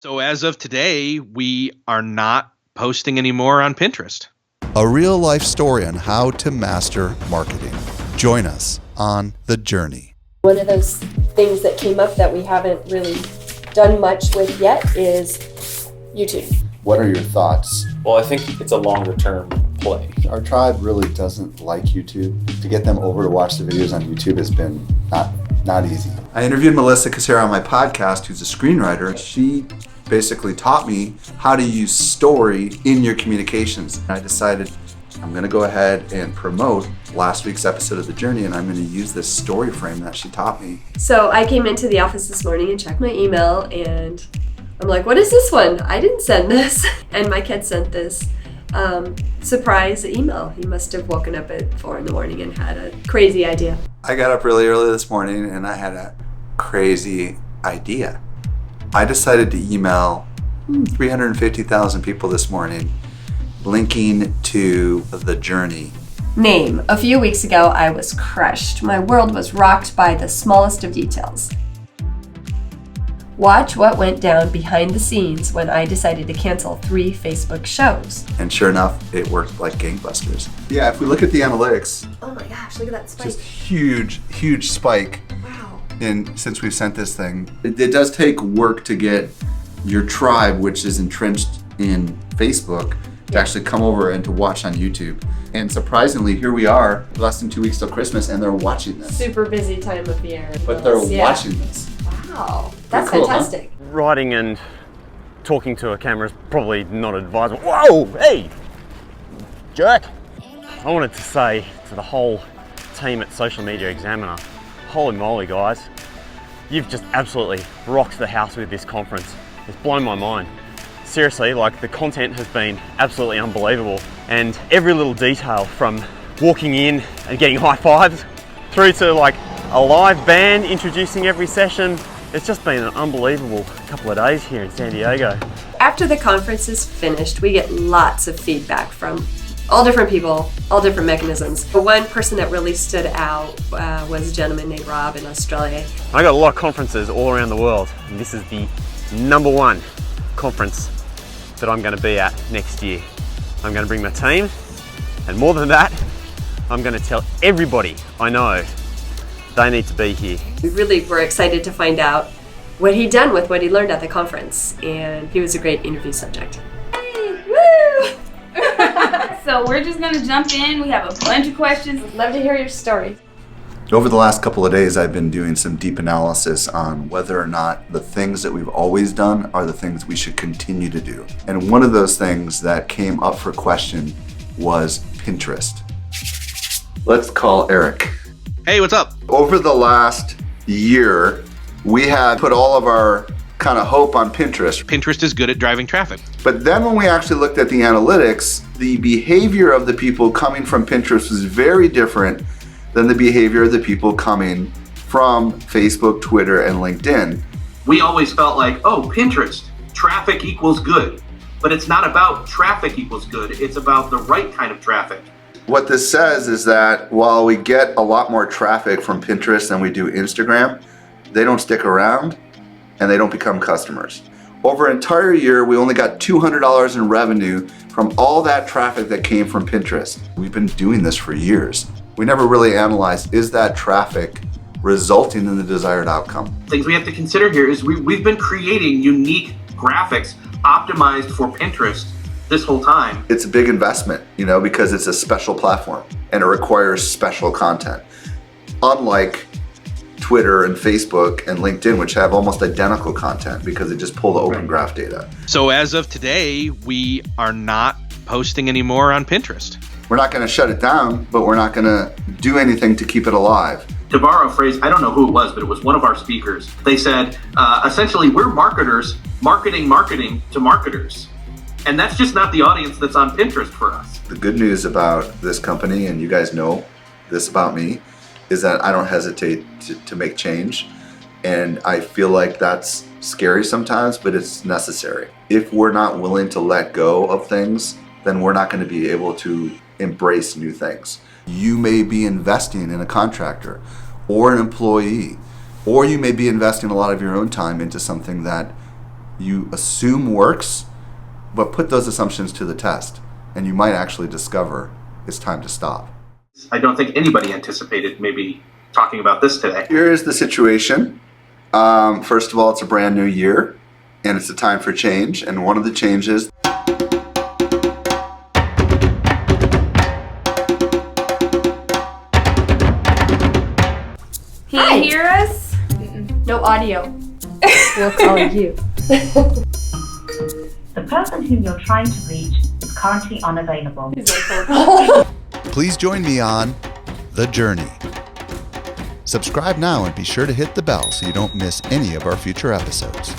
So as of today, we are not posting anymore on Pinterest. A real life story on how to master marketing. Join us on the journey. One of those things that came up that we haven't really done much with yet is YouTube. What are your thoughts? Well, I think it's a longer term play. Our tribe really doesn't like YouTube. To get them over to watch the videos on YouTube has been not easy. I interviewed Melissa Casera on my podcast, who's a screenwriter. She basically taught me how to use story in your communications. I decided I'm going to go ahead and promote last week's episode of The Journey, and I'm going to use this story frame that she taught me. So I came into the office this morning and checked my email, and I'm like, what is this one? I didn't send this. And Mike had sent this surprise email. He must have woken up at 4 a.m. and had a crazy idea. I got up really early this morning and I had a crazy idea. I decided to email 350,000 people this morning linking to The Journey. Name. A few weeks ago, I was crushed. My world was rocked by the smallest of details. Watch what went down behind the scenes when I decided to cancel 3 Facebook shows. And sure enough, it worked like gangbusters. Yeah, if we look at the analytics, Oh my gosh, look at that spike. just huge spike. Wow. Since we've sent this thing. It does take work to get your tribe, which is entrenched in Facebook, to actually come over and to watch on YouTube. And surprisingly, here we are, less than 2 weeks till Christmas, and they're watching this. Super busy time of year. But they're Yeah. watching this. Wow, that's Pretty cool, huh? fantastic. Writing and talking to a camera is probably not advisable. Whoa, hey, jerk. I wanted to say to the whole team at Social Media Examiner, holy moly guys, you've just absolutely rocked the house with this conference. It's blown my mind. Seriously, like the content has been absolutely unbelievable, and every little detail from walking in and getting high fives through to like a live band introducing every session. It's just been an unbelievable couple of days here in San Diego. After the conference is finished, we get lots of feedback from all different people, all different mechanisms. The one person that really stood out was a gentleman named Rob in Australia. I got a lot of conferences all around the world, and this is the #1 conference that I'm going to be at next year. I'm going to bring my team, and more than that, I'm going to tell everybody I know they need to be here. We really were excited to find out what he'd done with what he learned at the conference, and he was a great interview subject. Hey, woo! So we're just gonna jump in. We have a bunch of questions. Love to hear your story. Over the last couple of days, I've been doing some deep analysis on whether or not the things that we've always done are the things we should continue to do. And one of those things that came up for question was Pinterest. Let's call Eric. Hey, what's up? Over the last year, we have put all of our kind of hope on Pinterest. Pinterest is good at driving traffic. But then when we actually looked at the analytics, the behavior of the people coming from Pinterest was very different than the behavior of the people coming from Facebook, Twitter, and LinkedIn. We always felt like, oh, Pinterest, traffic equals good. But it's not about traffic equals good, it's about the right kind of traffic. What this says is that while we get a lot more traffic from Pinterest than we do Instagram, they don't stick around and they don't become customers. Over an entire year, we only got $200 in revenue from all that traffic that came from Pinterest. We've been doing this for years. We never really analyzed, is that traffic resulting in the desired outcome? Things we have to consider here is we've been creating unique graphics optimized for Pinterest this whole time. It's a big investment, because it's a special platform and it requires special content. Unlike Twitter and Facebook and LinkedIn, which have almost identical content because they just pull the open graph data. So as of today, we are not posting anymore on Pinterest. We're not going to shut it down, but we're not going to do anything to keep it alive. To borrow a phrase, I don't know who it was, but it was one of our speakers. They said, essentially, we're marketers marketing to marketers. And that's just not the audience that's on Pinterest for us. The good news about this company, and you guys know this about me, is that I don't hesitate to make change. And I feel like that's scary sometimes, but it's necessary. If we're not willing to let go of things, then we're not going to be able to embrace new things. You may be investing in a contractor or an employee, or you may be investing a lot of your own time into something that you assume works, but put those assumptions to the test, and you might actually discover it's time to stop. I don't think anybody anticipated maybe talking about this today. Here is the situation. First of all, it's a brand new year, and it's a time for change, and one of the changes. Can you hear us? No audio. We'll call you. The person whom you're trying to reach is currently unavailable. Please join me on The Journey. Subscribe now and be sure to hit the bell so you don't miss any of our future episodes.